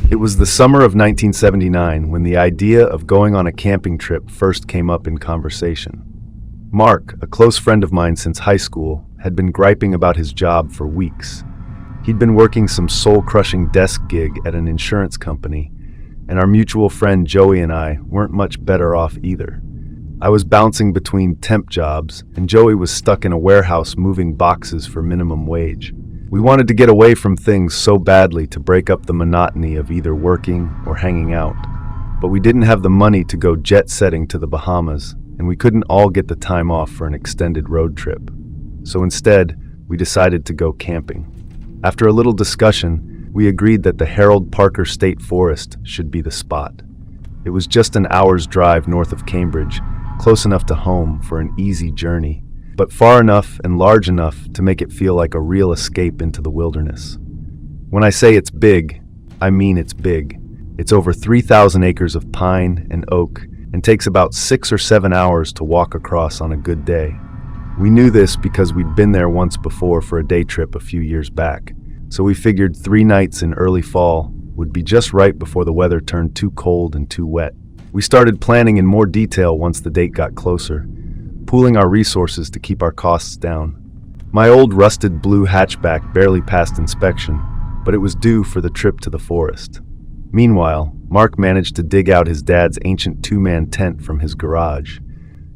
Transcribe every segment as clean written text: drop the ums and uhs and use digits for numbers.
It was the summer of 1979 when the idea of going on a camping trip first came up in conversation. Mark, a close friend of mine since high school, had been griping about his job for weeks. He'd been working some soul-crushing desk gig at an insurance company, and our mutual friend Joey and I weren't much better off either. I was bouncing between temp jobs, and Joey was stuck in a warehouse moving boxes for minimum wage. We wanted to get away from things so badly to break up the monotony of either working or hanging out. But we didn't have the money to go jet-setting to the Bahamas, and we couldn't all get the time off for an extended road trip. So instead, we decided to go camping. After a little discussion, we agreed that the Harold Parker State Forest should be the spot. It was just an hour's drive north of Cambridge, close enough to home for an easy journey, but far enough and large enough to make it feel like a real escape into the wilderness. When I say it's big, I mean it's big. It's over 3,000 acres of pine and oak and takes about 6 or 7 hours to walk across on a good day. We knew this because we'd been there once before for a day trip a few years back, so we figured 3 nights in early fall would be just right before the weather turned too cold and too wet. We started planning in more detail once the date got closer, pooling our resources to keep our costs down. My old rusted blue hatchback barely passed inspection, but it was due for the trip to the forest. Meanwhile, Mark managed to dig out his dad's ancient 2-man tent from his garage.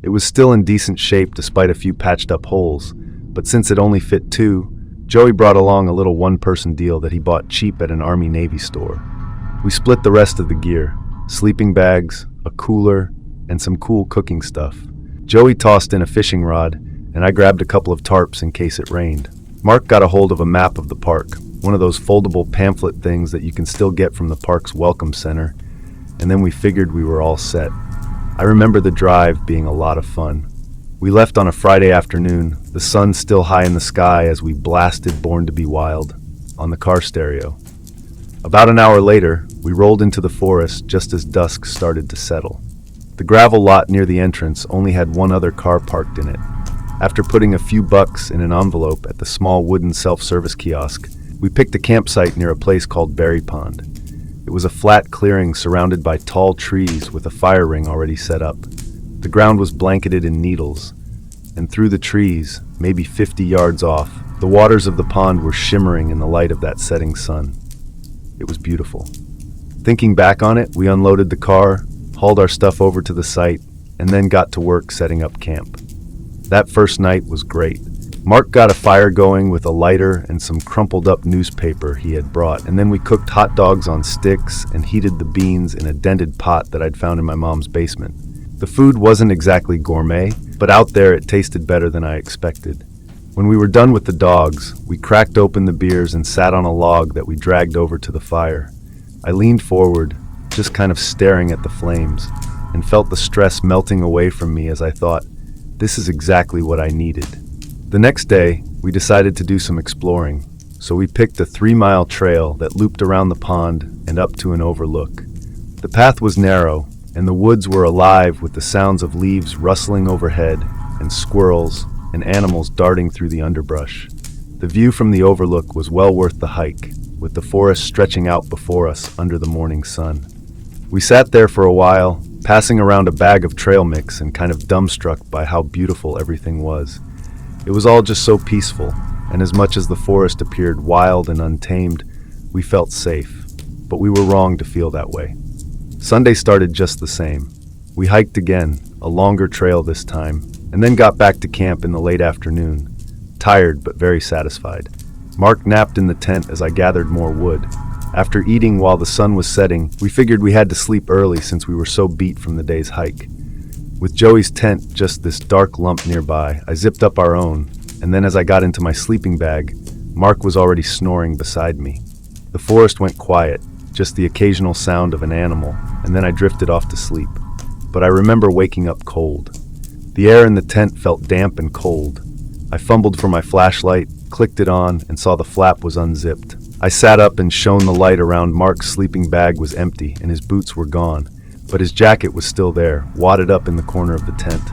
It was still in decent shape despite a few patched up holes, but since it only fit 2, Joey brought along a little one-person deal that he bought cheap at an Army-Navy store. We split the rest of the gear: sleeping bags, a cooler, and some cool cooking stuff. Joey tossed in a fishing rod, and I grabbed a couple of tarps in case it rained. Mark got a hold of a map of the park, one of those foldable pamphlet things that you can still get from the park's welcome center, and then we figured we were all set. I remember the drive being a lot of fun. We left on a Friday afternoon, the sun still high in the sky as we blasted Born to Be Wild on the car stereo. About an hour later, we rolled into the forest just as dusk started to settle. The gravel lot near the entrance only had one other car parked in it. After putting a few bucks in an envelope at the small wooden self-service kiosk, we picked a campsite near a place called Berry Pond. It was a flat clearing surrounded by tall trees with a fire ring already set up. The ground was blanketed in needles, and through the trees, maybe 50 yards off, the waters of the pond were shimmering in the light of that setting sun. It was beautiful. Thinking back on it, we unloaded the car, hauled our stuff over to the site, and then got to work setting up camp. That first night was great. Mark got a fire going with a lighter and some crumpled up newspaper he had brought, and then we cooked hot dogs on sticks and heated the beans in a dented pot that I'd found in my mom's basement. The food wasn't exactly gourmet, but out there it tasted better than I expected. When we were done with the dogs, we cracked open the beers and sat on a log that we dragged over to the fire. I leaned forward, just kind of staring at the flames, and felt the stress melting away from me as I thought, this is exactly what I needed. The next day, we decided to do some exploring, so we picked a 3-mile trail that looped around the pond and up to an overlook. The path was narrow, and the woods were alive with the sounds of leaves rustling overhead and squirrels and animals darting through the underbrush. The view from the overlook was well worth the hike, with the forest stretching out before us under the morning sun. We sat there for a while, passing around a bag of trail mix and kind of dumbstruck by how beautiful everything was. It was all just so peaceful, and as much as the forest appeared wild and untamed, we felt safe, but we were wrong to feel that way. Sunday started just the same. We hiked again, a longer trail this time, and then got back to camp in the late afternoon, tired but very satisfied. Mark napped in the tent as I gathered more wood. After eating while the sun was setting, we figured we had to sleep early since we were so beat from the day's hike. With Joey's tent just this dark lump nearby, I zipped up our own, and then as I got into my sleeping bag, Mark was already snoring beside me. The forest went quiet, just the occasional sound of an animal, and then I drifted off to sleep. But I remember waking up cold. The air in the tent felt damp and cold. I fumbled for my flashlight, clicked it on, and saw the flap was unzipped. I sat up and shone the light around. Mark's sleeping bag was empty, and his boots were gone. But his jacket was still there, wadded up in the corner of the tent.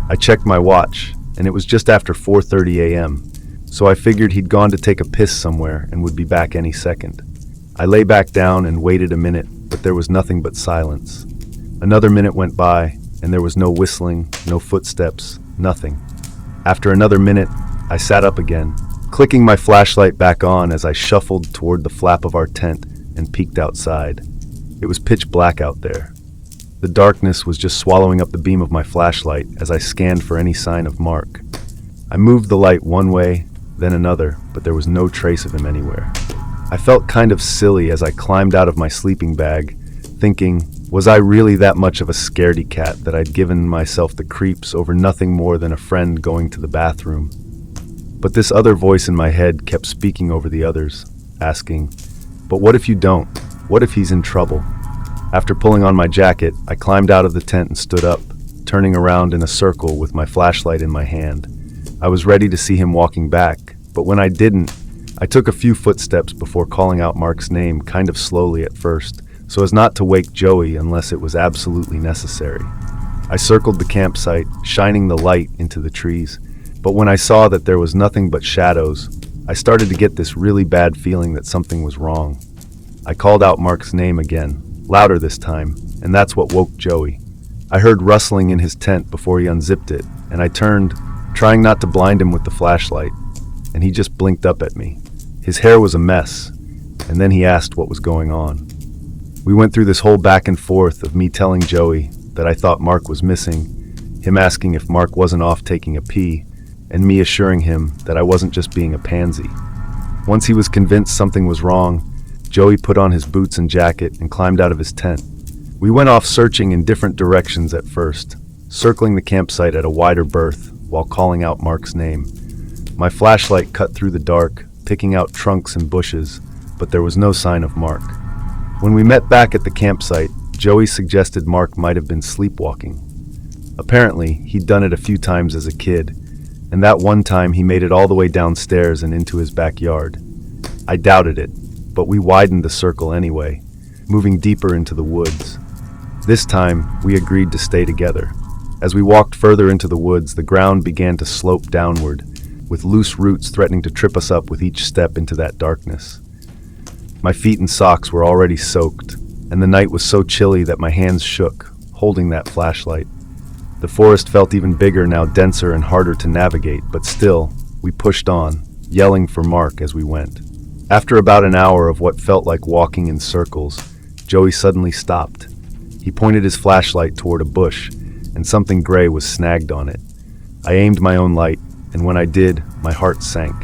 I checked my watch, and it was just after 4:30 a.m., so I figured he'd gone to take a piss somewhere and would be back any second. I lay back down and waited a minute, but there was nothing but silence. Another minute went by, and there was no whistling, no footsteps, nothing. After another minute, I sat up again, clicking my flashlight back on as I shuffled toward the flap of our tent and peeked outside. It was pitch black out there. The darkness was just swallowing up the beam of my flashlight as I scanned for any sign of Mark. I moved the light one way, then another, but there was no trace of him anywhere. I felt kind of silly as I climbed out of my sleeping bag, thinking, was I really that much of a scaredy cat that I'd given myself the creeps over nothing more than a friend going to the bathroom? But this other voice in my head kept speaking over the others, asking, but what if you don't? What if he's in trouble? After pulling on my jacket, I climbed out of the tent and stood up, turning around in a circle with my flashlight in my hand. I was ready to see him walking back, but when I didn't, I took a few footsteps before calling out Mark's name kind of slowly at first, so as not to wake Joey unless it was absolutely necessary. I circled the campsite, shining the light into the trees, but when I saw that there was nothing but shadows, I started to get this really bad feeling that something was wrong. I called out Mark's name again, louder this time, and that's what woke Joey. I heard rustling in his tent before he unzipped it, and I turned, trying not to blind him with the flashlight, and he just blinked up at me. His hair was a mess, and then he asked what was going on. We went through this whole back and forth of me telling Joey that I thought Mark was missing, him asking if Mark wasn't off taking a pee, and me assuring him that I wasn't just being a pansy. Once he was convinced something was wrong, Joey put on his boots and jacket and climbed out of his tent. We went off searching in different directions at first, circling the campsite at a wider berth while calling out Mark's name. My flashlight cut through the dark, picking out trunks and bushes, but there was no sign of Mark. When we met back at the campsite, Joey suggested Mark might have been sleepwalking. Apparently, he'd done it a few times as a kid, and that one time he made it all the way downstairs and into his backyard. I doubted it, but we widened the circle anyway, moving deeper into the woods. This time, we agreed to stay together. As we walked further into the woods, the ground began to slope downward, with loose roots threatening to trip us up with each step into that darkness. My feet and socks were already soaked, and the night was so chilly that my hands shook, holding that flashlight. The forest felt even bigger now, denser and harder to navigate, but still, we pushed on, yelling for Mark as we went. After about an hour of what felt like walking in circles, Joey suddenly stopped. He pointed his flashlight toward a bush, and something gray was snagged on it. I aimed my own light, and when I did, my heart sank.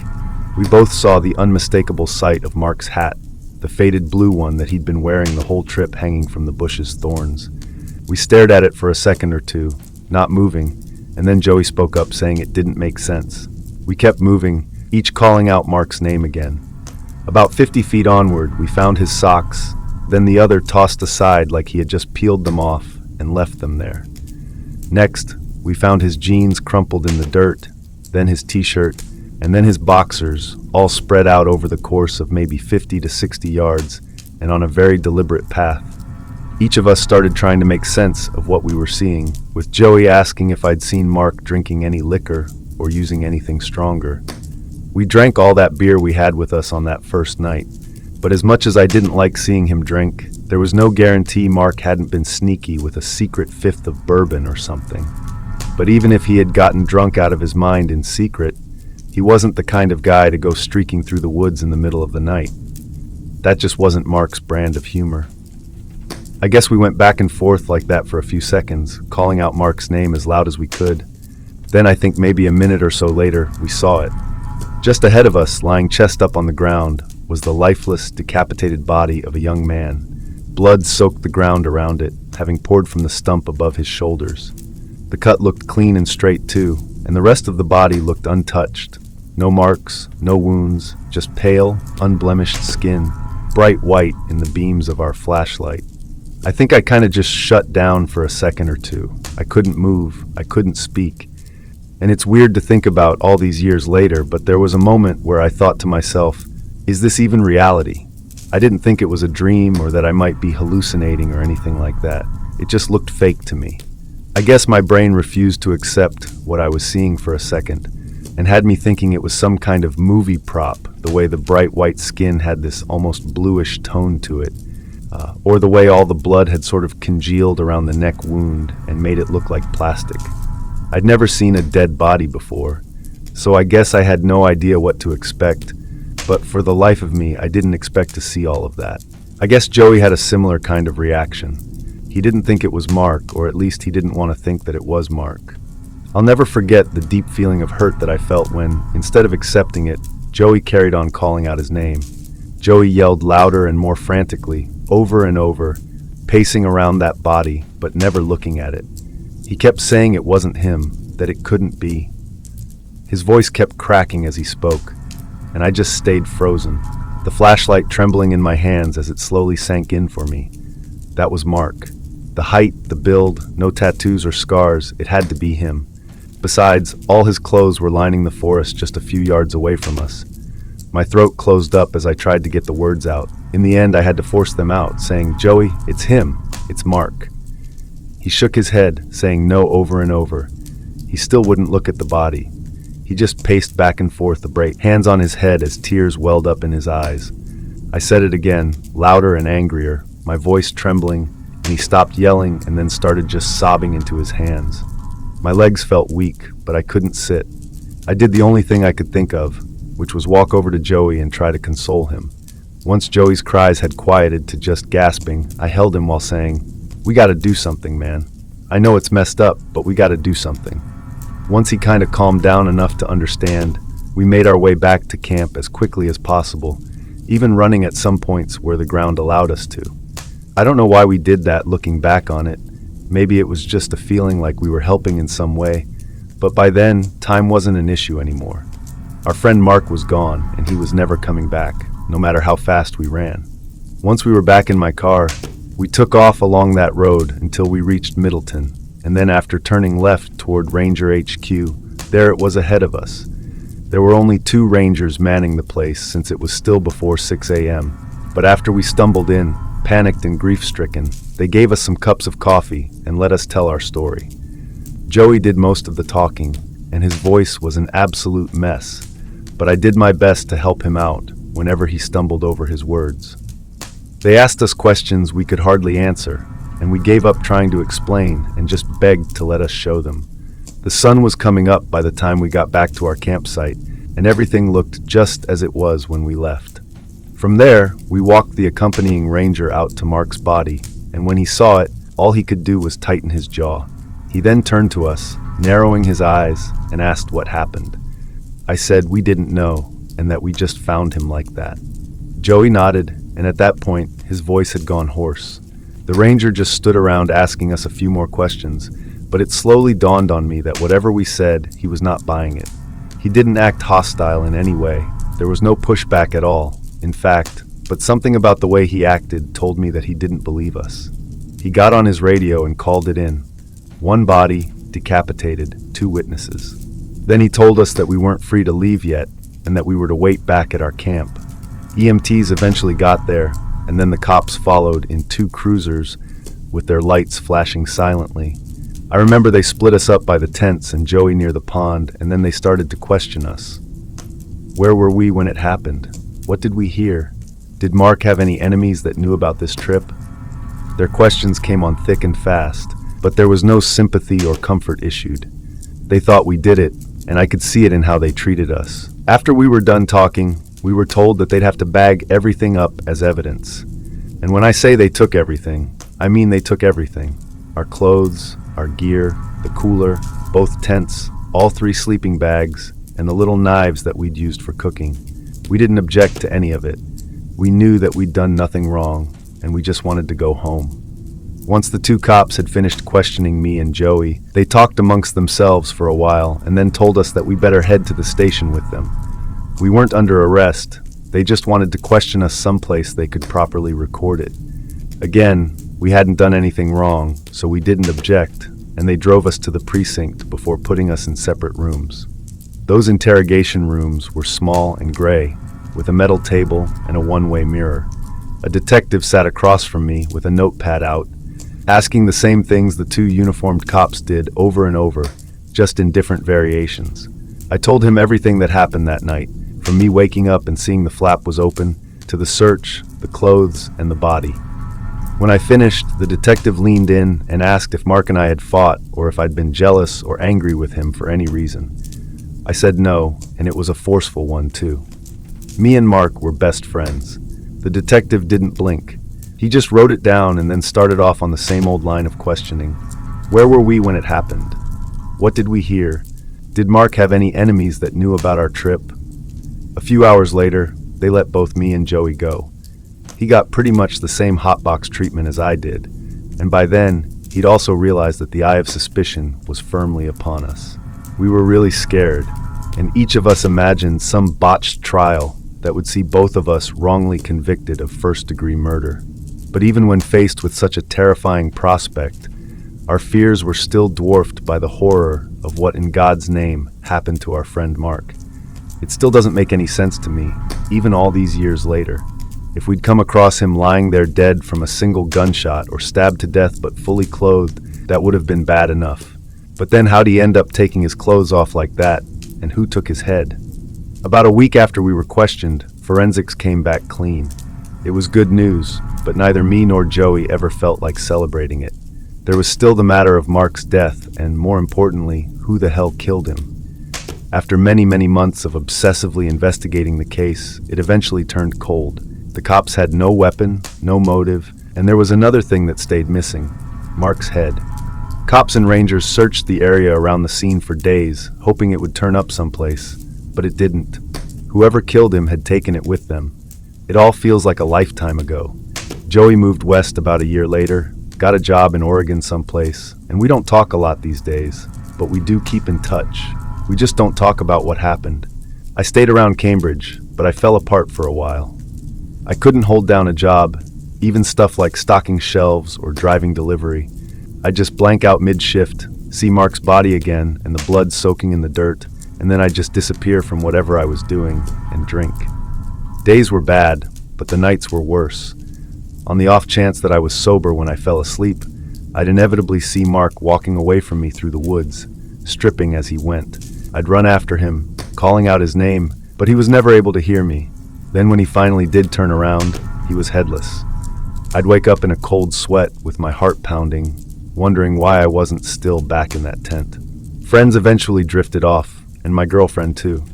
We both saw the unmistakable sight of Mark's hat, the faded blue one that he'd been wearing the whole trip hanging from the bush's thorns. We stared at it for a second or two, not moving, and then Joey spoke up saying it didn't make sense. We kept moving, each calling out Mark's name again. About 50 feet onward, we found his socks, then the other tossed aside like he had just peeled them off and left them there. Next, we found his jeans crumpled in the dirt, then his t-shirt, and then his boxers, all spread out over the course of maybe 50 to 60 yards and on a very deliberate path. Each of us started trying to make sense of what we were seeing, with Joey asking if I'd seen Mark drinking any liquor or using anything stronger. We drank all that beer we had with us on that first night, but as much as I didn't like seeing him drink, there was no guarantee Mark hadn't been sneaky with a secret fifth of bourbon or something. But even if he had gotten drunk out of his mind in secret, he wasn't the kind of guy to go streaking through the woods in the middle of the night. That just wasn't Mark's brand of humor. I guess we went back and forth like that for a few seconds, calling out Mark's name as loud as we could. Then I think maybe a minute or so later, we saw it. Just ahead of us, lying chest up on the ground, was the lifeless, decapitated body of a young man. Blood soaked the ground around it, having poured from the stump above his shoulders. The cut looked clean and straight too, and the rest of the body looked untouched. No marks, no wounds, just pale, unblemished skin, bright white in the beams of our flashlight. I think I kind of just shut down for a second or two. I couldn't move, I couldn't speak. And it's weird to think about all these years later, but there was a moment where I thought to myself, is this even reality? I didn't think it was a dream or that I might be hallucinating or anything like that. It just looked fake to me. I guess my brain refused to accept what I was seeing for a second, and had me thinking it was some kind of movie prop, the way the bright white skin had this almost bluish tone to it, or the way all the blood had sort of congealed around the neck wound and made it look like plastic. I'd never seen a dead body before, so I guess I had no idea what to expect, but for the life of me, I didn't expect to see all of that. I guess Joey had a similar kind of reaction. He didn't think it was Mark, or at least he didn't want to think that it was Mark. I'll never forget the deep feeling of hurt that I felt when, instead of accepting it, Joey carried on calling out his name. Joey yelled louder and more frantically, over and over, pacing around that body, but never looking at it. He kept saying it wasn't him, that it couldn't be. His voice kept cracking as he spoke, and I just stayed frozen, the flashlight trembling in my hands as it slowly sank in for me. That was Mark. The height, the build, no tattoos or scars, it had to be him. Besides, all his clothes were lining the forest just a few yards away from us. My throat closed up as I tried to get the words out. In the end, I had to force them out, saying, "Joey, it's him. It's Mark." He shook his head, saying no over and over. He still wouldn't look at the body. He just paced back and forth, hands on his head as tears welled up in his eyes. I said it again, louder and angrier, my voice trembling, and he stopped yelling and then started just sobbing into his hands. My legs felt weak, but I couldn't sit. I did the only thing I could think of, which was walk over to Joey and try to console him. Once Joey's cries had quieted to just gasping, I held him while saying, "We gotta do something, man. I know it's messed up, but we gotta do something." Once he kind of calmed down enough to understand, we made our way back to camp as quickly as possible, even running at some points where the ground allowed us to. I don't know why we did that looking back on it. Maybe it was just a feeling like we were helping in some way, but by then, time wasn't an issue anymore. Our friend Mark was gone, and he was never coming back, no matter how fast we ran. Once we were back in my car, we took off along that road until we reached Middleton, and then after turning left toward Ranger HQ, there it was ahead of us. There were only 2 rangers manning the place since it was still before 6 a.m., but after we stumbled in, panicked and grief-stricken, they gave us some cups of coffee and let us tell our story. Joey did most of the talking, and his voice was an absolute mess, but I did my best to help him out whenever he stumbled over his words. They asked us questions we could hardly answer, and we gave up trying to explain and just begged to let us show them. The sun was coming up by the time we got back to our campsite, and everything looked just as it was when we left. From there, we walked the accompanying ranger out to Mark's body, and when he saw it, all he could do was tighten his jaw. He then turned to us, narrowing his eyes, and asked what happened. I said we didn't know, and that we just found him like that. Joey nodded, and at that point, his voice had gone hoarse. The ranger just stood around asking us a few more questions, but it slowly dawned on me that whatever we said, he was not buying it. He didn't act hostile in any way. There was no pushback at all, in fact, but something about the way he acted told me that he didn't believe us. He got on his radio and called it in. 1 body, decapitated, 2 witnesses. Then he told us that we weren't free to leave yet, and that we were to wait back at our camp. EMTs eventually got there, and then the cops followed in 2 cruisers with their lights flashing silently. I remember they split us up by the tents and Joey near the pond, and then they started to question us. Where were we when it happened? What did we hear? Did Mark have any enemies that knew about this trip? Their questions came on thick and fast, but there was no sympathy or comfort issued. They thought we did it, and I could see it in how they treated us. After we were done talking, we were told that they'd have to bag everything up as evidence. And when I say they took everything, I mean they took everything. Our clothes, our gear, the cooler, both tents, all 3 sleeping bags, and the little knives that we'd used for cooking. We didn't object to any of it. We knew that we'd done nothing wrong, and we just wanted to go home. Once the 2 cops had finished questioning me and Joey, they talked amongst themselves for a while and then told us that we better head to the station with them. We weren't under arrest. They just wanted to question us someplace they could properly record it. Again, we hadn't done anything wrong, so we didn't object, and they drove us to the precinct before putting us in separate rooms. Those interrogation rooms were small and gray, with a metal table and a one-way mirror. A detective sat across from me with a notepad out, asking the same things the 2 uniformed cops did over and over, just in different variations. I told him everything that happened that night, from me waking up and seeing the flap was open, to the search, the clothes, and the body. When I finished, the detective leaned in and asked if Mark and I had fought or if I'd been jealous or angry with him for any reason. I said no, and it was a forceful one too. Me and Mark were best friends. The detective didn't blink. He just wrote it down and then started off on the same old line of questioning. Where were we when it happened? What did we hear? Did Mark have any enemies that knew about our trip? A few hours later, they let both me and Joey go. He got pretty much the same hotbox treatment as I did, and by then, he'd also realized that the eye of suspicion was firmly upon us. We were really scared, and each of us imagined some botched trial that would see both of us wrongly convicted of first-degree murder. But even when faced with such a terrifying prospect, our fears were still dwarfed by the horror of what in God's name happened to our friend Mark. It still doesn't make any sense to me, even all these years later. If we'd come across him lying there dead from a single gunshot or stabbed to death but fully clothed, that would have been bad enough. But then how'd he end up taking his clothes off like that, and who took his head? About a week after we were questioned, forensics came back clean. It was good news, but neither me nor Joey ever felt like celebrating it. There was still the matter of Mark's death, and more importantly, who the hell killed him. After many months of obsessively investigating the case, it eventually turned cold. The cops had no weapon, no motive, and there was another thing that stayed missing: Mark's head. Cops and rangers searched the area around the scene for days, hoping it would turn up someplace, but it didn't. Whoever killed him had taken it with them. It all feels like a lifetime ago. Joey moved west about a year later, got a job in Oregon someplace, and we don't talk a lot these days, but we do keep in touch. We just don't talk about what happened. I stayed around Cambridge, but I fell apart for a while. I couldn't hold down a job, even stuff like stocking shelves or driving delivery. I'd just blank out mid-shift, see Mark's body again and the blood soaking in the dirt, and then I'd just disappear from whatever I was doing and drink. Days were bad, but the nights were worse. On the off chance that I was sober when I fell asleep, I'd inevitably see Mark walking away from me through the woods, stripping as he went. I'd run after him, calling out his name, but he was never able to hear me. Then when he finally did turn around, he was headless. I'd wake up in a cold sweat with my heart pounding, wondering why I wasn't still back in that tent. Friends eventually drifted off, and my girlfriend too.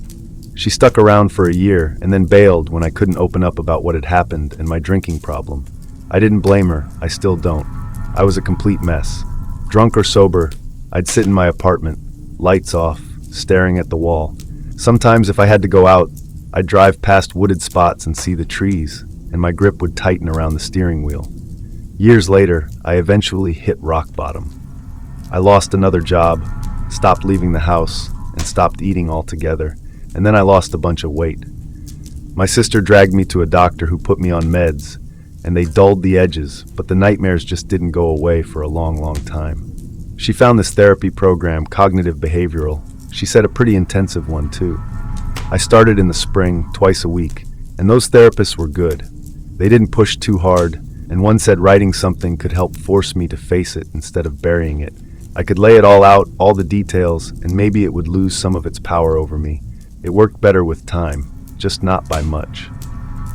She stuck around for a year and then bailed when I couldn't open up about what had happened and my drinking problem. I didn't blame her, I still don't. I was a complete mess. Drunk or sober, I'd sit in my apartment, lights off, staring at the wall. Sometimes if I had to go out, I'd drive past wooded spots and see the trees, and my grip would tighten around the steering wheel. Years later, I eventually hit rock bottom. I lost another job, stopped leaving the house, and stopped eating altogether, and then I lost a bunch of weight. My sister dragged me to a doctor who put me on meds, and they dulled the edges, but the nightmares just didn't go away for a long time. She found this therapy program, cognitive behavioral. She said a pretty intensive one too. I started in the spring, twice a week, and those therapists were good. They didn't push too hard, and one said writing something could help force me to face it instead of burying it. I could lay it all out, all the details, and maybe it would lose some of its power over me. It worked better with time, just not by much.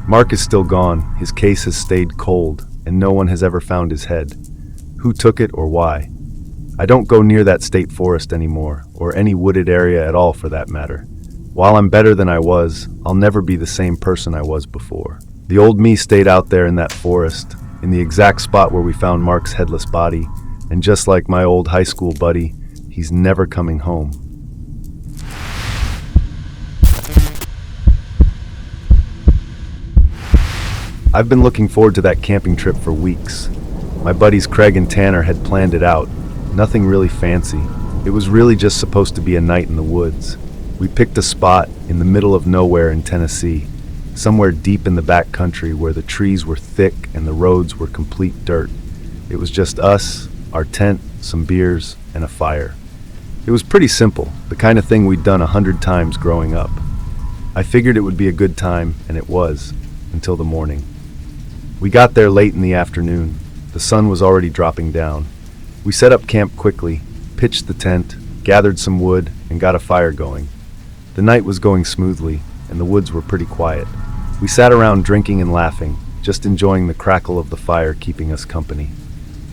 Mark is still gone, his case has stayed cold, and no one has ever found his head. Who took it or why? I don't go near that state forest anymore, or any wooded area at all for that matter. While I'm better than I was, I'll never be the same person I was before. The old me stayed out there in that forest, in the exact spot where we found Mark's headless body, and just like my old high school buddy, he's never coming home. I've been looking forward to that camping trip for weeks. My buddies Craig and Tanner had planned it out. Nothing really fancy. It was really just supposed to be a night in the woods. We picked a spot in the middle of nowhere in Tennessee, somewhere deep in the back country where the trees were thick and the roads were complete dirt. It was just us, our tent, some beers, and a fire. It was pretty simple, the kind of thing we'd done 100 times growing up. I figured it would be a good time, and it was, until the morning. We got there late in the afternoon. The sun was already dropping down. We set up camp quickly, pitched the tent, gathered some wood, and got a fire going. The night was going smoothly, and the woods were pretty quiet. We sat around drinking and laughing, just enjoying the crackle of the fire keeping us company.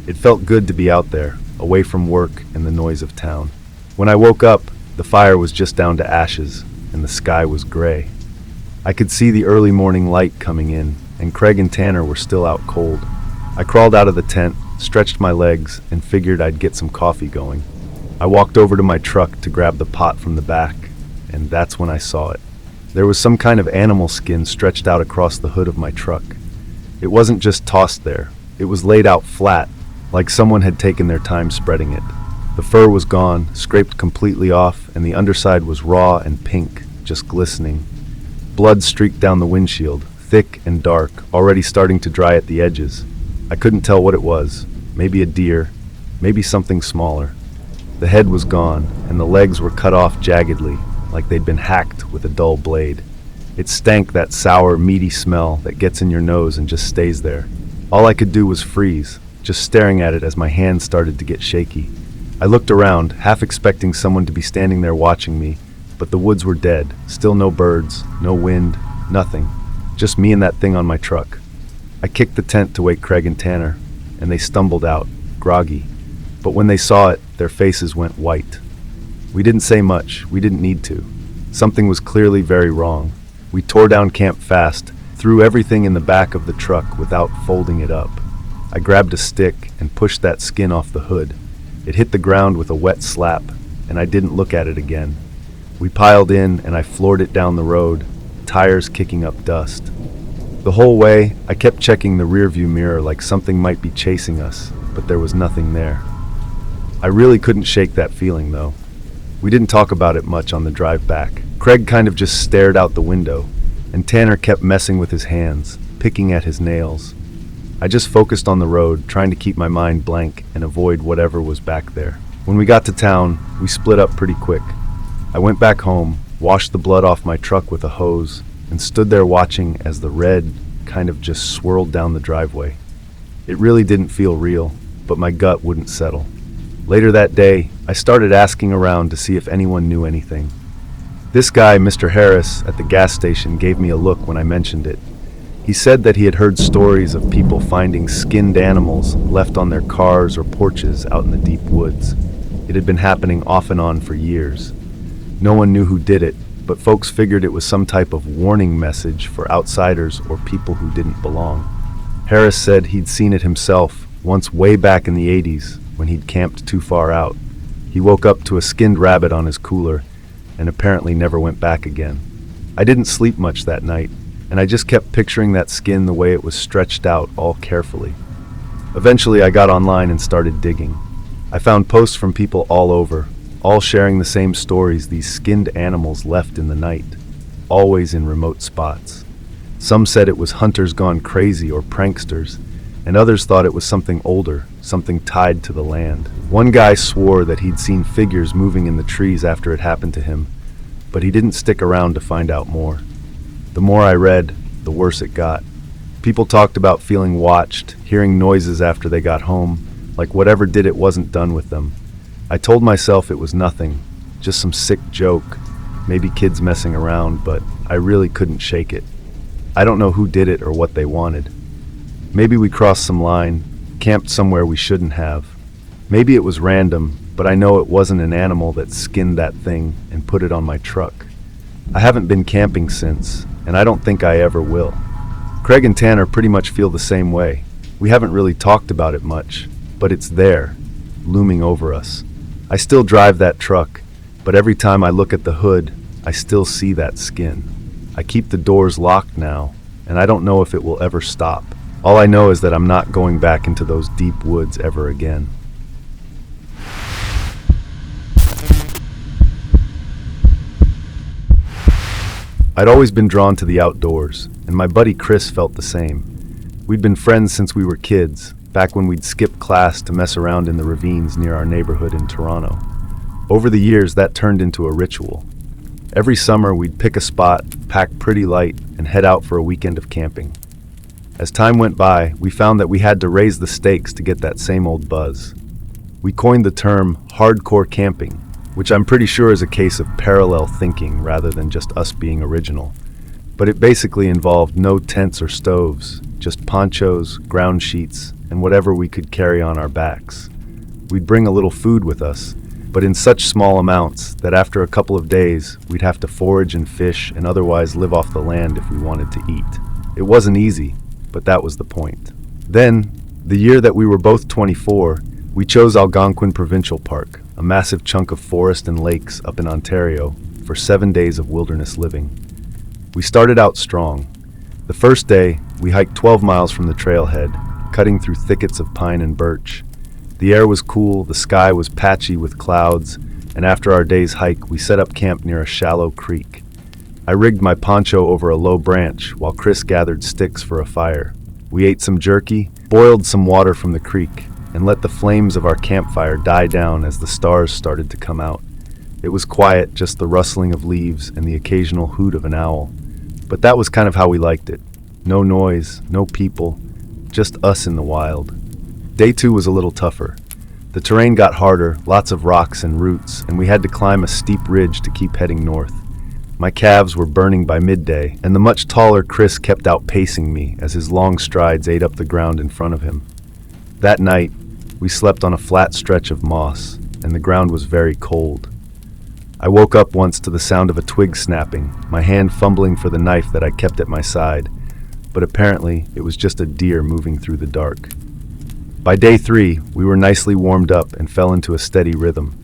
It felt good to be out there, away from work and the noise of town. When I woke up, the fire was just down to ashes, and the sky was gray. I could see the early morning light coming in, and Craig and Tanner were still out cold. I crawled out of the tent, stretched my legs, and figured I'd get some coffee going. I walked over to my truck to grab the pot from the back, and that's when I saw it. There was some kind of animal skin stretched out across the hood of my truck. It wasn't just tossed there. It was laid out flat, like someone had taken their time spreading it. The fur was gone, scraped completely off, and the underside was raw and pink, just glistening. Blood streaked down the windshield, thick and dark, already starting to dry at the edges. I couldn't tell what it was. Maybe a deer, maybe something smaller. The head was gone, and the legs were cut off jaggedly, like they'd been hacked with a dull blade. It stank, that sour, meaty smell that gets in your nose and just stays there. All I could do was freeze, just staring at it as my hands started to get shaky. I looked around, half expecting someone to be standing there watching me, but the woods were dead, still no birds, no wind, nothing. Just me and that thing on my truck. I kicked the tent to wake Craig and Tanner, and they stumbled out, groggy. But when they saw it, their faces went white. We didn't say much. We didn't need to. Something was clearly very wrong. We tore down camp fast, threw everything in the back of the truck without folding it up. I grabbed a stick and pushed that skin off the hood. It hit the ground with a wet slap, and I didn't look at it again. We piled in, and I floored it down the road, tires kicking up dust. The whole way, I kept checking the rearview mirror like something might be chasing us, but there was nothing there. I really couldn't shake that feeling, though. We didn't talk about it much on the drive back. Craig kind of just stared out the window, and Tanner kept messing with his hands, picking at his nails. I just focused on the road, trying to keep my mind blank and avoid whatever was back there. When we got to town, we split up pretty quick. I went back home, washed the blood off my truck with a hose, and stood there watching as the red kind of just swirled down the driveway. It really didn't feel real, but my gut wouldn't settle. Later that day, I started asking around to see if anyone knew anything. This guy, Mr. Harris, at the gas station gave me a look when I mentioned it. He said that he had heard stories of people finding skinned animals left on their cars or porches out in the deep woods. It had been happening off and on for years. No one knew who did it, but folks figured it was some type of warning message for outsiders or people who didn't belong. Harris said he'd seen it himself once way back in the 80s when he'd camped too far out. He woke up to a skinned rabbit on his cooler and apparently never went back again. I didn't sleep much that night, and I just kept picturing that skin the way it was stretched out all carefully. Eventually I got online and started digging. I found posts from people all over, all sharing the same stories these skinned animals left in the night, always in remote spots. Some said it was hunters gone crazy or pranksters, and others thought it was something older, something tied to the land. One guy swore that he'd seen figures moving in the trees after it happened to him, but he didn't stick around to find out more. The more I read, the worse it got. People talked about feeling watched, hearing noises after they got home, like whatever did it wasn't done with them. I told myself it was nothing, just some sick joke, maybe kids messing around, but I really couldn't shake it. I don't know who did it or what they wanted. Maybe we crossed some line, camped somewhere we shouldn't have. Maybe it was random, but I know it wasn't an animal that skinned that thing and put it on my truck. I haven't been camping since, and I don't think I ever will. Craig and Tanner pretty much feel the same way. We haven't really talked about it much, but it's there, looming over us. I still drive that truck, but every time I look at the hood, I still see that skin. I keep the doors locked now, and I don't know if it will ever stop. All I know is that I'm not going back into those deep woods ever again. I'd always been drawn to the outdoors, and my buddy Chris felt the same. We'd been friends since we were kids, back when we'd skip class to mess around in the ravines near our neighborhood in Toronto. Over the years, that turned into a ritual. Every summer, we'd pick a spot, pack pretty light, and head out for a weekend of camping. As time went by, we found that we had to raise the stakes to get that same old buzz. We coined the term hardcore camping, which I'm pretty sure is a case of parallel thinking rather than just us being original. But it basically involved no tents or stoves, just ponchos, ground sheets, and whatever we could carry on our backs. We'd bring a little food with us, but in such small amounts that after a couple of days, we'd have to forage and fish and otherwise live off the land if we wanted to eat. It wasn't easy, but that was the point. Then, the year that we were both 24, we chose Algonquin Provincial Park, a massive chunk of forest and lakes up in Ontario, for 7 days of wilderness living. We started out strong. The first day, we hiked 12 miles from the trailhead, cutting through thickets of pine and birch. The air was cool, the sky was patchy with clouds, and after our day's hike, we set up camp near a shallow creek. I rigged my poncho over a low branch while Chris gathered sticks for a fire. We ate some jerky, boiled some water from the creek, and let the flames of our campfire die down as the stars started to come out. It was quiet, just the rustling of leaves and the occasional hoot of an owl. But that was kind of how we liked it. No noise, no people, just us in the wild. Day 2 was a little tougher. The terrain got harder, lots of rocks and roots, and we had to climb a steep ridge to keep heading north. My calves were burning by midday, and the much taller Chris kept outpacing me as his long strides ate up the ground in front of him. That night, we slept on a flat stretch of moss, and the ground was very cold. I woke up once to the sound of a twig snapping, my hand fumbling for the knife that I kept at my side, but apparently it was just a deer moving through the dark. By day 3, we were nicely warmed up and fell into a steady rhythm.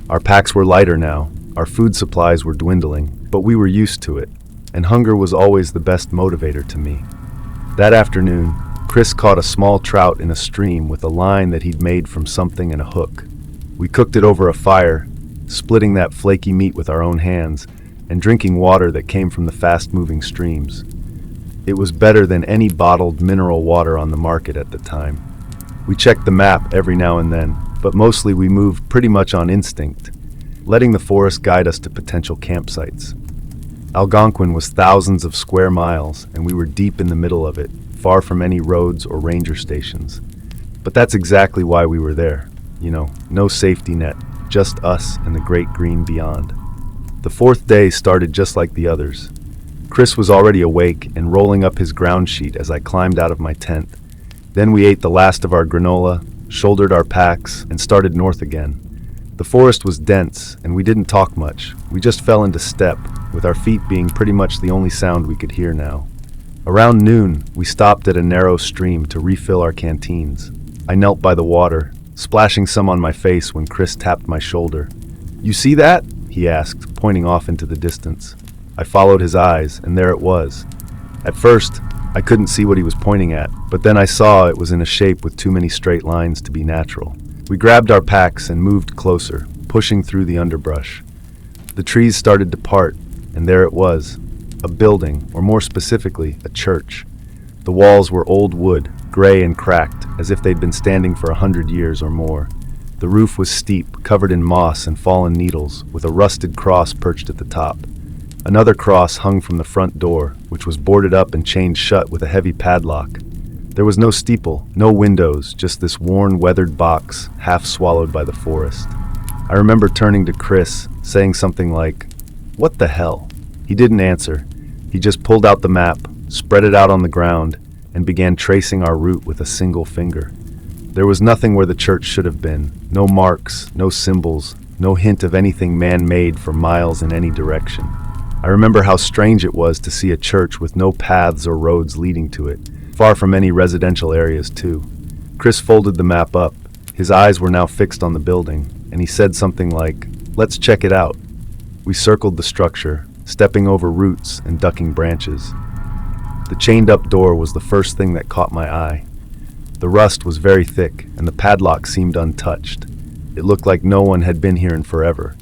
Our packs were lighter now, our food supplies were dwindling, but we were used to it, and hunger was always the best motivator to me. That afternoon, Chris caught a small trout in a stream with a line that he'd made from something and a hook. We cooked it over a fire, splitting that flaky meat with our own hands, and drinking water that came from the fast-moving streams. It was better than any bottled mineral water on the market at the time. We checked the map every now and then, but mostly we moved pretty much on instinct, letting the forest guide us to potential campsites. Algonquin was thousands of square miles, and we were deep in the middle of it, far from any roads or ranger stations. But that's exactly why we were there. No safety net. Just us and the great green beyond. The 4th day started just like the others. Chris was already awake and rolling up his ground sheet as I climbed out of my tent. Then we ate the last of our granola, shouldered our packs, and started north again. The forest was dense, and we didn't talk much. We just fell into step, with our feet being pretty much the only sound we could hear now. Around noon, we stopped at a narrow stream to refill our canteens. I knelt by the water, splashing some on my face when Chris tapped my shoulder. "You see that?" he asked, pointing off into the distance. I followed his eyes, and there it was. At first, I couldn't see what he was pointing at, but then I saw it was in a shape with too many straight lines to be natural. We grabbed our packs and moved closer, pushing through the underbrush. The trees started to part, and there it was, a building, or more specifically, a church. The walls were old wood, gray and cracked, as if they'd been standing for 100 years or more. The roof was steep, covered in moss and fallen needles, with a rusted cross perched at the top. Another cross hung from the front door, which was boarded up and chained shut with a heavy padlock. There was no steeple, no windows, just this worn, weathered box, half swallowed by the forest. I remember turning to Chris, saying something like, "What the hell?" He didn't answer. He just pulled out the map, spread it out on the ground, and began tracing our route with a single finger. There was nothing where the church should have been, no marks, no symbols, no hint of anything man-made for miles in any direction. I remember how strange it was to see a church with no paths or roads leading to it, far from any residential areas too. Chris folded the map up. His eyes were now fixed on the building, and he said something like, "Let's check it out." We circled the structure, stepping over roots and ducking branches. The chained-up door was the first thing that caught my eye. The rust was very thick, and the padlock seemed untouched. It looked like no one had been here in forever.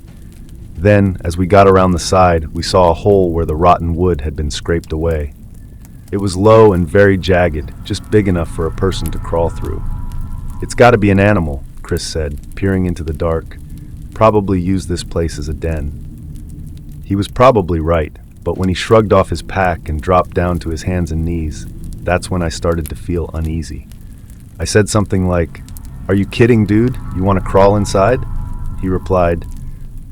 Then, as we got around the side, we saw a hole where the rotten wood had been scraped away. It was low and very jagged, just big enough for a person to crawl through. "It's got to be an animal," Chris said, peering into the dark. "Probably used this place as a den." He was probably right, but when he shrugged off his pack and dropped down to his hands and knees, that's when I started to feel uneasy. I said something like, "Are you kidding, dude? You want to crawl inside?" He replied,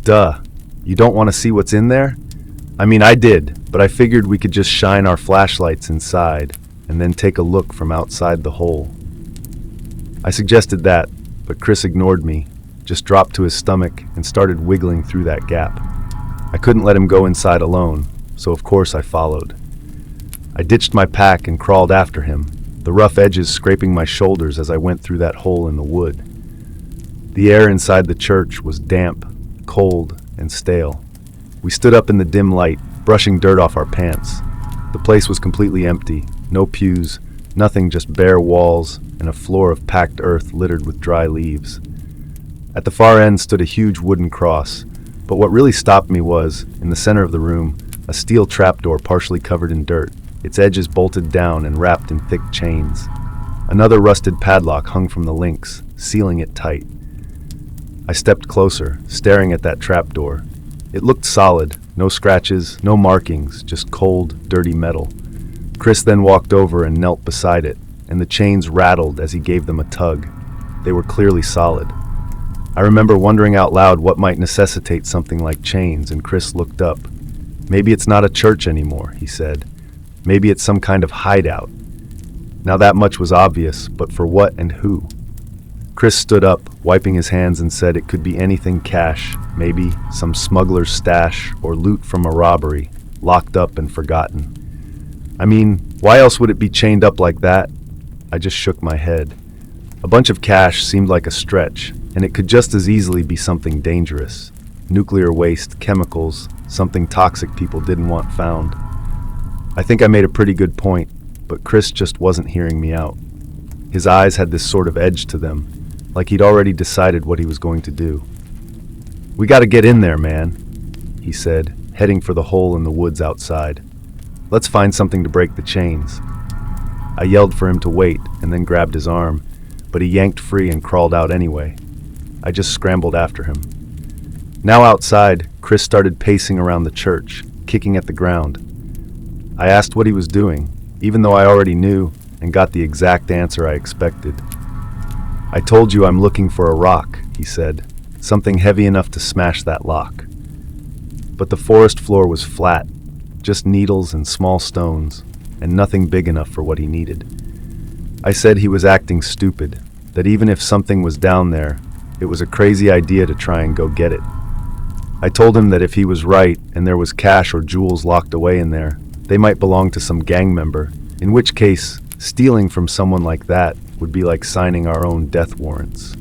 Duh. You don't want to see what's in there? I mean, I did, but I figured we could just shine our flashlights inside and then take a look from outside the hole. I suggested that, but Chris ignored me, just dropped to his stomach and started wiggling through that gap. I couldn't let him go inside alone, so of course I followed. I ditched my pack and crawled after him, the rough edges scraping my shoulders as I went through that hole in the wood. The air inside the church was damp, cold, and stale. We stood up in the dim light, brushing dirt off our pants. The place was completely empty, no pews, nothing, just bare walls and a floor of packed earth littered with dry leaves. At the far end stood a huge wooden cross, but what really stopped me was, in the center of the room, a steel trapdoor partially covered in dirt, its edges bolted down and wrapped in thick chains. Another rusted padlock hung from the links, sealing it tight. I stepped closer, staring at that trapdoor. It looked solid, no scratches, no markings, just cold, dirty metal. Chris then walked over and knelt beside it, and the chains rattled as he gave them a tug. They were clearly solid. I remember wondering out loud what might necessitate something like chains, and Chris looked up. Maybe it's not a church anymore, he said. Maybe it's some kind of hideout. Now that much was obvious, but for what and who? Chris stood up, wiping his hands, and said it could be anything cash, maybe some smuggler's stash or loot from a robbery, locked up and forgotten. I mean, why else would it be chained up like that? I just shook my head. A bunch of cash seemed like a stretch, and it could just as easily be something dangerous. Nuclear waste, chemicals, something toxic people didn't want found. I think I made a pretty good point, but Chris just wasn't hearing me out. His eyes had this sort of edge to them, like he'd already decided what he was going to do. "We gotta get in there, man," he said, heading for the hole in the woods outside. "Let's find something to break the chains." I yelled for him to wait and then grabbed his arm, but he yanked free and crawled out anyway. I just scrambled after him. Now outside, Chris started pacing around the church, kicking at the ground. I asked what he was doing, even though I already knew, and got the exact answer I expected. "I told you I'm looking for a rock," he said, "something heavy enough to smash that lock." But the forest floor was flat, just needles and small stones, and nothing big enough for what he needed. I said he was acting stupid, that even if something was down there, it was a crazy idea to try and go get it. I told him that if he was right and there was cash or jewels locked away in there, they might belong to some gang member, in which case, stealing from someone like that would be like signing our own death warrants.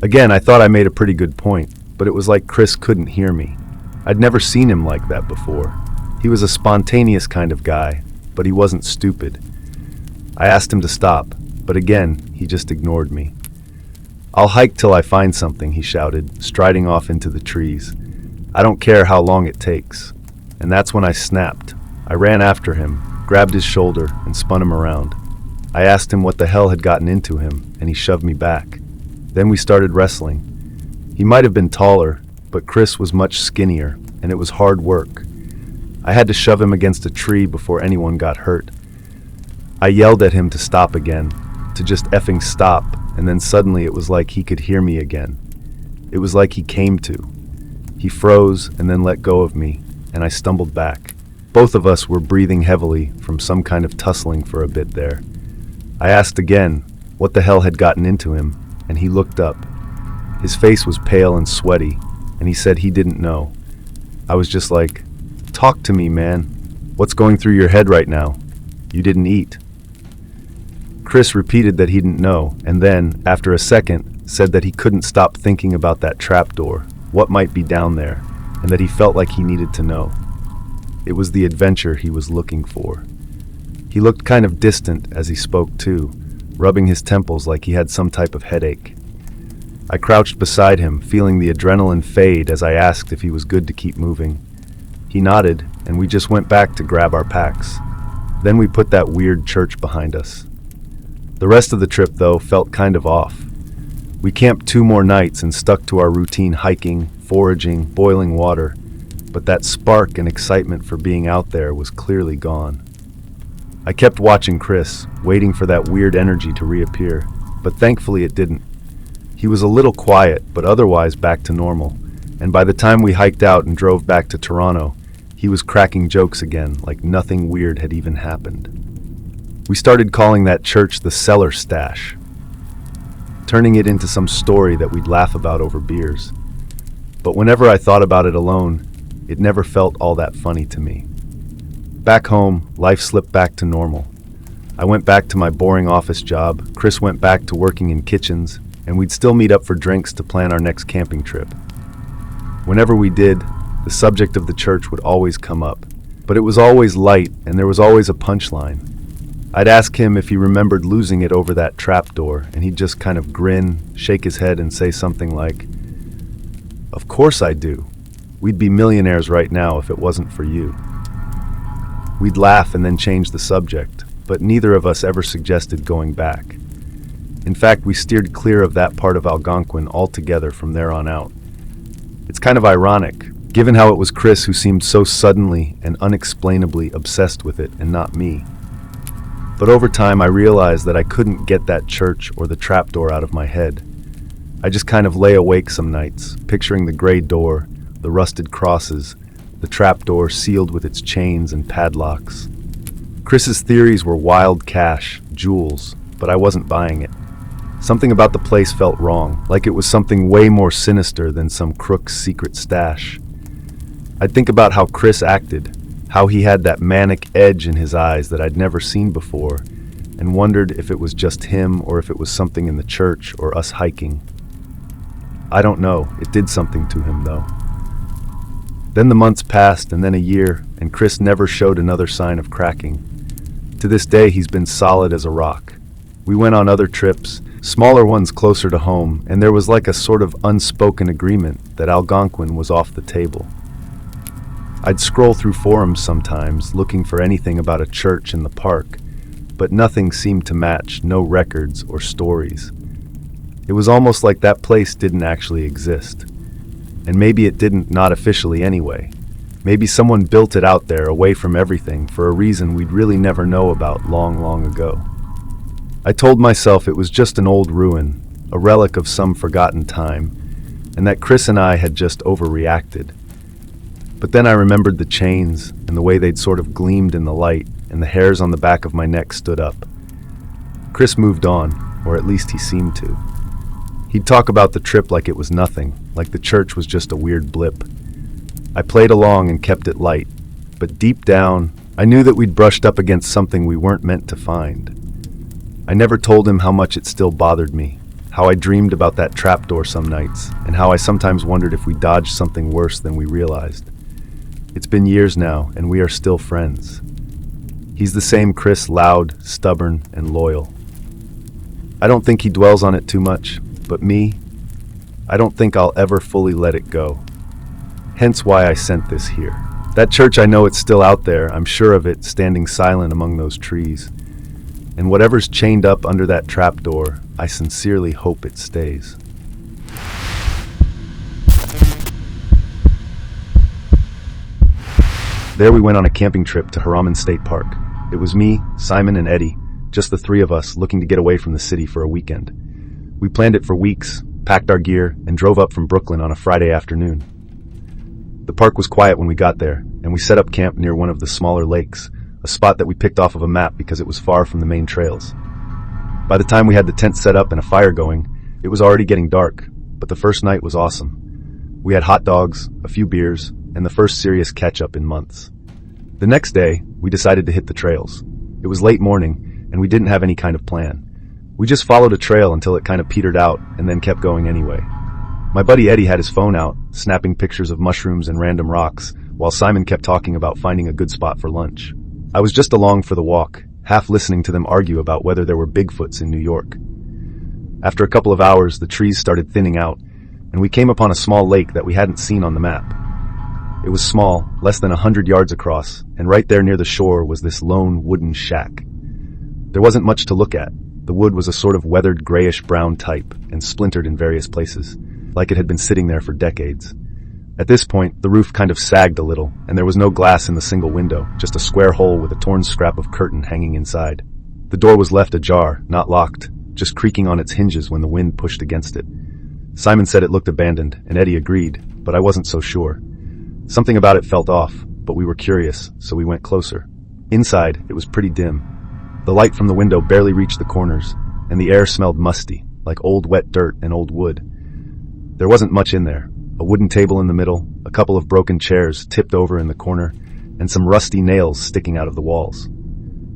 Again, I thought I made a pretty good point, but it was like Chris couldn't hear me. I'd never seen him like that before. He was a spontaneous kind of guy, but he wasn't stupid. I asked him to stop, but again, he just ignored me. "I'll hike till I find something," he shouted, striding off into the trees. "I don't care how long it takes." And that's when I snapped. I ran after him, grabbed his shoulder, and spun him around. I asked him what the hell had gotten into him, and he shoved me back. Then we started wrestling. He might have been taller, but Chris was much skinnier, and it was hard work. I had to shove him against a tree before anyone got hurt. I yelled at him to stop again, to just effing stop, and then suddenly it was like he could hear me again. It was like he came to. He froze and then let go of me, and I stumbled back. Both of us were breathing heavily from some kind of tussling for a bit there. I asked again what the hell had gotten into him, and he looked up. His face was pale and sweaty, and he said he didn't know. I was just like, "Talk to me, man. What's going through your head right now? You didn't eat." Chris repeated that he didn't know, and then, after a second, said that he couldn't stop thinking about that trapdoor, what might be down there, and that he felt like he needed to know. It was the adventure he was looking for. He looked kind of distant as he spoke too, rubbing his temples like he had some type of headache. I crouched beside him, feeling the adrenaline fade as I asked if he was good to keep moving. He nodded, and we just went back to grab our packs. Then we put that weird church behind us. The rest of the trip, though, felt kind of off. We camped 2 more nights and stuck to our routine hiking, foraging, boiling water, but that spark and excitement for being out there was clearly gone. I kept watching Chris, waiting for that weird energy to reappear, but thankfully it didn't. He was a little quiet, but otherwise back to normal, And by the time we hiked out and drove back to Toronto, he was cracking jokes again, like nothing weird had even happened. We started calling that church the Cellar Stash, turning it into some story that we'd laugh about over beers. But whenever I thought about it alone, it never felt all that funny to me. Back home, life slipped back to normal. I went back to my boring office job, Chris went back to working in kitchens, and we'd still meet up for drinks to plan our next camping trip. Whenever we did, the subject of the church would always come up, but it was always light and there was always a punchline. I'd ask him if he remembered losing it over that trapdoor, and he'd just kind of grin, shake his head, and say something like, "Of course I do. We'd be millionaires right now if it wasn't for you." We'd laugh and then change the subject, but neither of us ever suggested going back. In fact, we steered clear of that part of Algonquin altogether from there on out. It's kind of ironic, given how it was Chris who seemed so suddenly and unexplainably obsessed with it and not me. But over time I realized that I couldn't get that church or the trapdoor out of my head. I just kind of lay awake some nights, picturing the gray door, the rusted crosses, the trapdoor sealed with its chains and padlocks. Chris's theories were wild cash, jewels, but I wasn't buying it. Something about the place felt wrong, like it was something way more sinister than some crook's secret stash. I'd think about how Chris acted, how he had that manic edge in his eyes that I'd never seen before, and wondered if it was just him or if it was something in the church or us hiking. I don't know, it did something to him though. Then the months passed, and then a year, and Chris never showed another sign of cracking. To this day, he's been solid as a rock. We went on other trips, smaller ones closer to home, and there was like a sort of unspoken agreement that Algonquin was off the table. I'd scroll through forums sometimes, looking for anything about a church in the park, but nothing seemed to match, no records or stories. It was almost like that place didn't actually exist. And maybe it didn't, not officially anyway. Maybe someone built it out there away from everything for a reason we'd really never know about long, long ago. I told myself it was just an old ruin, a relic of some forgotten time, and that Chris and I had just overreacted. But then I remembered the chains and the way they'd sort of gleamed in the light, and the hairs on the back of my neck stood up. Chris moved on, or at least he seemed to. He'd talk about the trip like it was nothing, like the church was just a weird blip. I played along and kept it light, but deep down, I knew that we'd brushed up against something we weren't meant to find. I never told him how much it still bothered me, how I dreamed about that trapdoor some nights, and how I sometimes wondered if we dodged something worse than we realized. It's been years now, and we are still friends. He's the same Chris, loud, stubborn, and loyal. I don't think he dwells on it too much, but me, I don't think I'll ever fully let it go. Hence why I sent this here. That church, I know it's still out there, I'm sure of it, standing silent among those trees. And whatever's chained up under that trapdoor, I sincerely hope it stays. There we went on a camping trip to Haraman State Park. It was me, Simon, and Eddie, just the three of us looking to get away from the city for a weekend. We planned it for weeks, packed our gear, and drove up from Brooklyn on a Friday afternoon. The park was quiet when we got there, and we set up camp near one of the smaller lakes, a spot that we picked off of a map because it was far from the main trails. By the time we had the tent set up and a fire going, it was already getting dark, but the first night was awesome. We had hot dogs, a few beers, and the first serious catch-up in months. The next day, we decided to hit the trails. It was late morning, and we didn't have any kind of plan. We just followed a trail until it kind of petered out, and then kept going anyway. My buddy Eddie had his phone out, snapping pictures of mushrooms and random rocks, while Simon kept talking about finding a good spot for lunch. I was just along for the walk, half listening to them argue about whether there were Bigfoots in New York. After a couple of hours, the trees started thinning out, and we came upon a small lake that we hadn't seen on the map. It was small, less than 100 yards across, and right there near the shore was this lone wooden shack. There wasn't much to look at. The wood was a sort of weathered grayish-brown type and splintered in various places, like it had been sitting there for decades. At this point, the roof kind of sagged a little, and there was no glass in the single window, just a square hole with a torn scrap of curtain hanging inside. The door was left ajar, not locked, just creaking on its hinges when the wind pushed against it. Simon said it looked abandoned, and Eddie agreed, but I wasn't so sure. Something about it felt off, but we were curious, so we went closer. Inside, it was pretty dim. The light from the window barely reached the corners, and the air smelled musty, like old wet dirt and old wood. There wasn't much in there. A wooden table in the middle, a couple of broken chairs tipped over in the corner, and some rusty nails sticking out of the walls.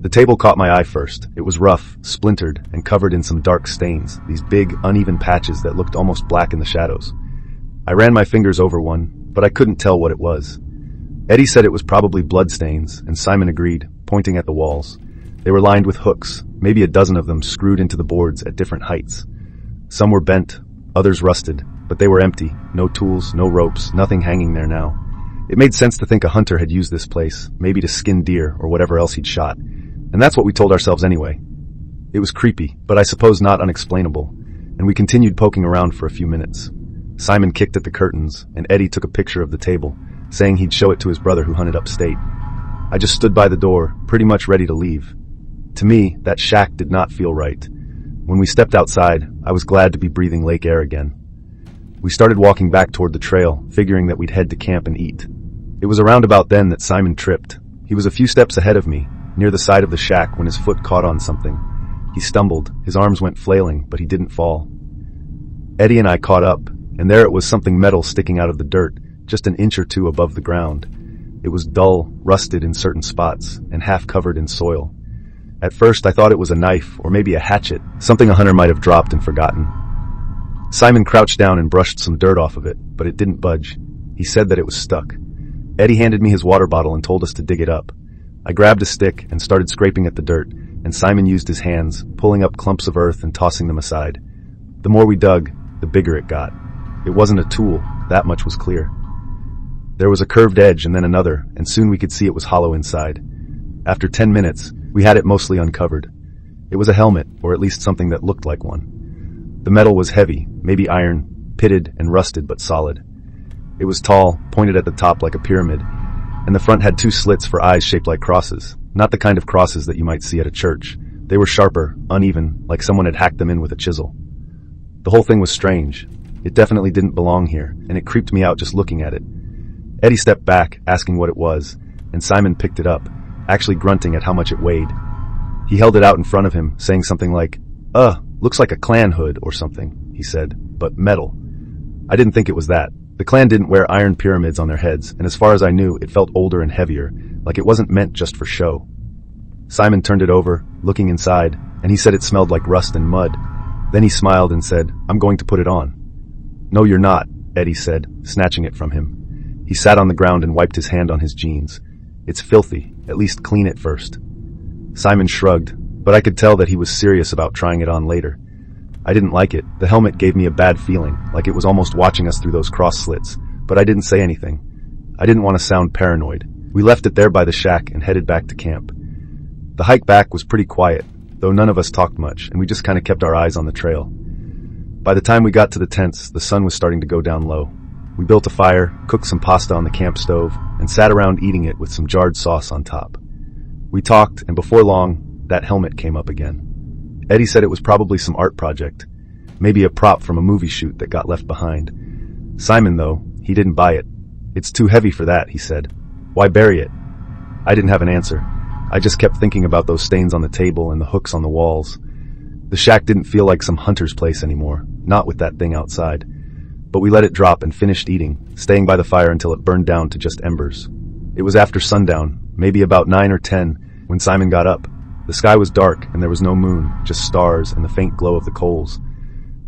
The table caught my eye first. It was rough, splintered, and covered in some dark stains, these big, uneven patches that looked almost black in the shadows. I ran my fingers over one, but I couldn't tell what it was. Eddie said it was probably bloodstains, and Simon agreed, pointing at the walls. They were lined with hooks, maybe a dozen of them screwed into the boards at different heights. Some were bent, others rusted, but they were empty, no tools, no ropes, nothing hanging there now. It made sense to think a hunter had used this place, maybe to skin deer or whatever else he'd shot. And that's what we told ourselves anyway. It was creepy, but I suppose not unexplainable, and we continued poking around for a few minutes. Simon kicked at the curtains, and Eddie took a picture of the table, saying he'd show it to his brother who hunted upstate. I just stood by the door, pretty much ready to leave. To me, that shack did not feel right. When we stepped outside, I was glad to be breathing lake air again. We started walking back toward the trail, figuring that we'd head to camp and eat. It was around about then that Simon tripped. He was a few steps ahead of me, near the side of the shack, when his foot caught on something. He stumbled, his arms went flailing, but he didn't fall. Eddie and I caught up, and there it was, something metal sticking out of the dirt, just an inch or two above the ground. It was dull, rusted in certain spots, and half covered in soil. At first I thought it was a knife, or maybe a hatchet, something a hunter might have dropped and forgotten. Simon crouched down and brushed some dirt off of it, but it didn't budge. He said that it was stuck. Eddie handed me his water bottle and told us to dig it up. I grabbed a stick and started scraping at the dirt, and Simon used his hands, pulling up clumps of earth and tossing them aside. The more we dug, the bigger it got. It wasn't a tool, that much was clear. There was a curved edge and then another, and soon we could see it was hollow inside. After 10 minutes, we had it mostly uncovered. It was a helmet, or at least something that looked like one. The metal was heavy, maybe iron, pitted and rusted but solid. It was tall, pointed at the top like a pyramid, and the front had 2 slits for eyes shaped like crosses, not the kind of crosses that you might see at a church. They were sharper, uneven, like someone had hacked them in with a chisel. The whole thing was strange. It definitely didn't belong here, and it creeped me out just looking at it. Eddie stepped back, asking what it was, and Simon picked it up, actually grunting at how much it weighed. He held it out in front of him, saying something like, looks like a clan hood or something, he said, but metal. I didn't think it was that. The clan didn't wear iron pyramids on their heads, and as far as I knew, it felt older and heavier, like it wasn't meant just for show. Simon turned it over, looking inside, and he said it smelled like rust and mud. Then he smiled and said, "I'm going to put it on." "No, you're not," Eddie said, snatching it from him. He sat on the ground and wiped his hand on his jeans. "It's filthy. At least clean it first." Simon shrugged, but I could tell that he was serious about trying it on later. I didn't like it. The helmet gave me a bad feeling, like it was almost watching us through those cross slits, but I didn't say anything. I didn't want to sound paranoid. We left it there by the shack and headed back to camp. The hike back was pretty quiet, though none of us talked much, and we just kind of kept our eyes on the trail. By the time we got to the tents, the sun was starting to go down low. We built a fire, cooked some pasta on the camp stove, and sat around eating it with some jarred sauce on top. We talked, and before long, that helmet came up again. Eddie said it was probably some art project, maybe a prop from a movie shoot that got left behind. Simon, though, he didn't buy it. "It's too heavy for that," he said. "Why bury it?" I didn't have an answer. I just kept thinking about those stains on the table and the hooks on the walls. The shack didn't feel like some hunter's place anymore, not with that thing outside. But we let it drop and finished eating, staying by the fire until it burned down to just embers. It was after sundown, maybe about 9 or 10, when Simon got up. The sky was dark and there was no moon, just stars and the faint glow of the coals.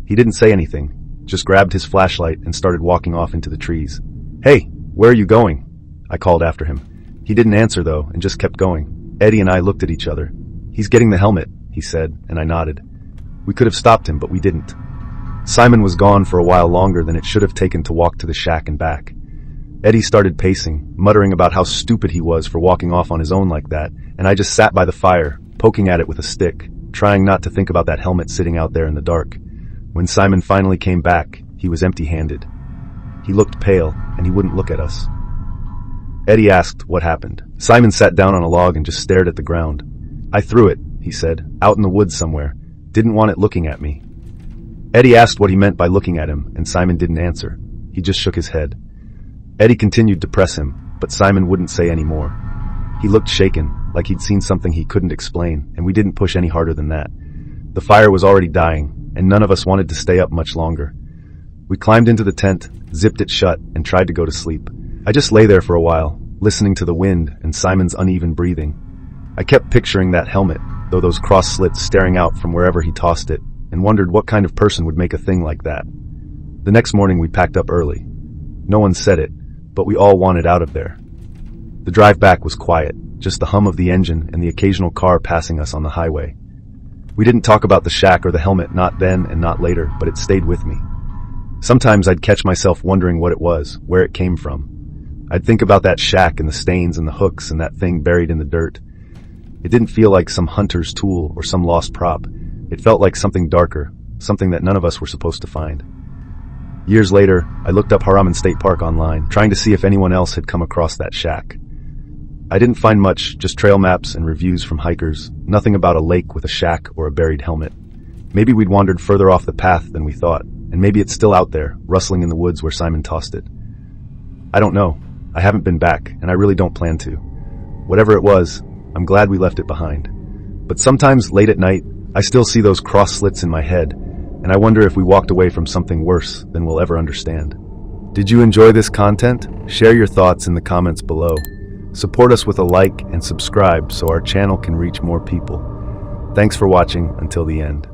He didn't say anything, just grabbed his flashlight and started walking off into the trees. "Hey, where are you going?" I called after him. He didn't answer though and just kept going. Eddie and I looked at each other. "He's getting the helmet," he said, and I nodded. We could have stopped him, but we didn't. Simon was gone for a while longer than it should have taken to walk to the shack and back. Eddie started pacing, muttering about how stupid he was for walking off on his own like that, and I just sat by the fire, poking at it with a stick, trying not to think about that helmet sitting out there in the dark. When Simon finally came back, he was empty-handed. He looked pale, and he wouldn't look at us. Eddie asked what happened. Simon sat down on a log and just stared at the ground. "I threw it," he said, "out in the woods somewhere. Didn't want it looking at me." Eddie asked what he meant by looking at him, and Simon didn't answer. He just shook his head. Eddie continued to press him, but Simon wouldn't say any more. He looked shaken, like he'd seen something he couldn't explain, and we didn't push any harder than that. The fire was already dying, and none of us wanted to stay up much longer. We climbed into the tent, zipped it shut, and tried to go to sleep. I just lay there for a while, listening to the wind and Simon's uneven breathing. I kept picturing that helmet, though those cross slits staring out from wherever he tossed it, and wondered what kind of person would make a thing like that. The next morning we packed up early. No one said it, but we all wanted out of there. The drive back was quiet, just the hum of the engine and the occasional car passing us on the highway. We didn't talk about the shack or the helmet, not then and not later, but it stayed with me. Sometimes I'd catch myself wondering what it was, where it came from. I'd think about that shack and the stains and the hooks and that thing buried in the dirt. It didn't feel like some hunter's tool or some lost prop. It felt like something darker, something that none of us were supposed to find. Years later, I looked up Haraman State Park online, trying to see if anyone else had come across that shack. I didn't find much, just trail maps and reviews from hikers, nothing about a lake with a shack or a buried helmet. Maybe we'd wandered further off the path than we thought, and maybe it's still out there, rustling in the woods where Simon tossed it. I don't know. I haven't been back, and I really don't plan to. Whatever it was, I'm glad we left it behind. But sometimes, late at night, I still see those cross slits in my head, and I wonder if we walked away from something worse than we'll ever understand. Did you enjoy this content? Share your thoughts in the comments below. Support us with a like and subscribe so our channel can reach more people. Thanks for watching until the end.